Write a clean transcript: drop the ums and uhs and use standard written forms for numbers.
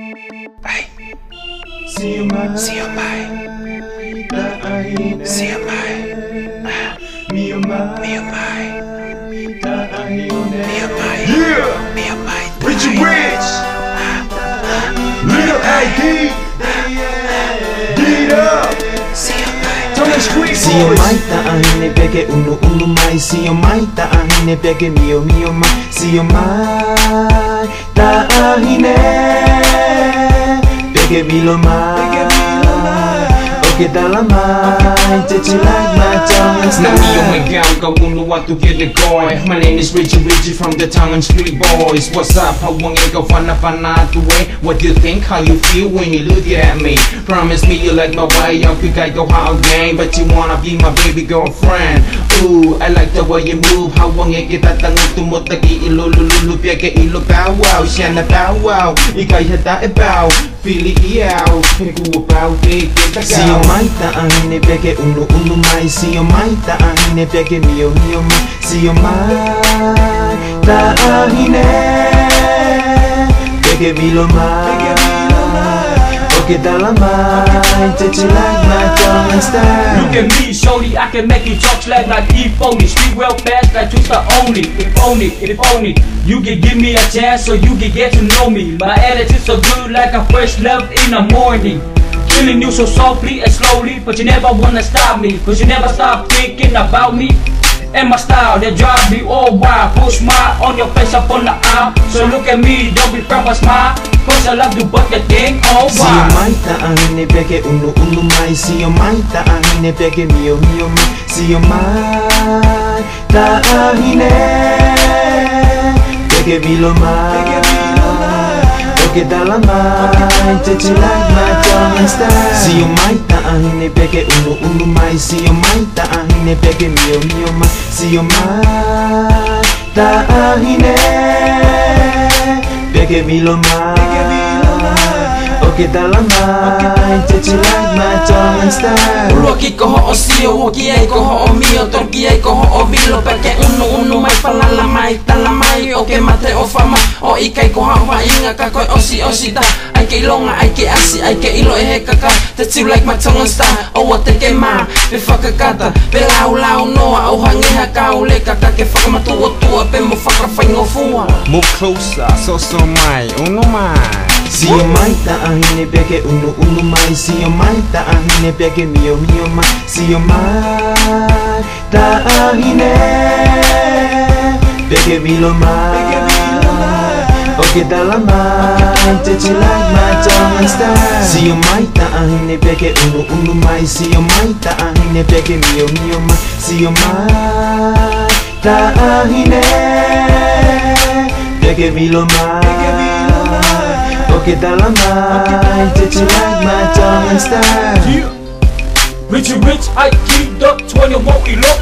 Ay, siomay, siomay, siomay, miomay, miomay, miomay, Richie Rich, Little ID, get up, Tony Street Boys. Siomay taahine bege unu mai. Siomay taahine bege mio mai. Siomay taahine bege bilo mai. Oke dalam mai cecilan macam Now me and my gal go unu waktu kita goy. My name is Richie from the Tongan Street Boys. What's up? How want you go fana tu way? What do you think? How you feel when you look at me? Promise me you like my way. I think I go hard game, but you wanna be my baby girlfriend. Ooh, I like the way you move. How want you kita tangan tumutagi ilulululu piaga ilu bow wow. Siya na bow wow. Ikay hata bow. Fili iyaw. Higu bow di kita gaw. Siomay taahine bege unu mai. Siomay taahine bege mio mai. Siomay taahine bege bilo mai. Oke dalam mai cecilan macam style. Look at me, shorty, I can make you talk slack like E-Phony. Speak real fast like Twister only. If only you can give me a chance so you can get to know me. My attitude so good like I first love in the morning. Killing you so softly and slowly, but you never wanna stop me. Cause you never stop thinking about me and my style that drives me all wild. Put smile on your face up on the aisle. So look at me, don't be proud but smile. Cause I love to butt the thing all wild. Siomay taahine bege unu mai. Siomay taahine bege mio mai. Siomay taahine bege bilo mai. Oke dalam mai cecilan macam style. Siomay taahine bege unu mai. Siomay taahine bege mio mai. Siomay taahine bege bilo mai. Oke dalam mai cecilan macam style. Luoki koho o sio, woki ai koho o mio, torki ai koho o bilo. Peke unu mai palala mai, tala mai. Oke mate o fama, o ikai koha wa inga kakoi osi ta. Ai ke longa, ai ke asi, ai ke ilo e he kaka. That's you like my tongue and style. O wa te ke ma, pe whakakata. Pe lau noa, o hangi ha kau le kaka ke whakamatua. Pe mo whakarwhaingo fua. Move closer, so mai, unu mai. Siomay taahine bege unu mai. Siomay taahine bege mio mai. Siomay taahine bege bilo mai. Oke dalam mai cecilan macam style. Siomay taahine bege unu mai. Siomay taahine bege mio mai. Siomay taahine bege bilo mai. Oke dalam mai cecilan macam style. Richie Rich, I keep up 21 ilok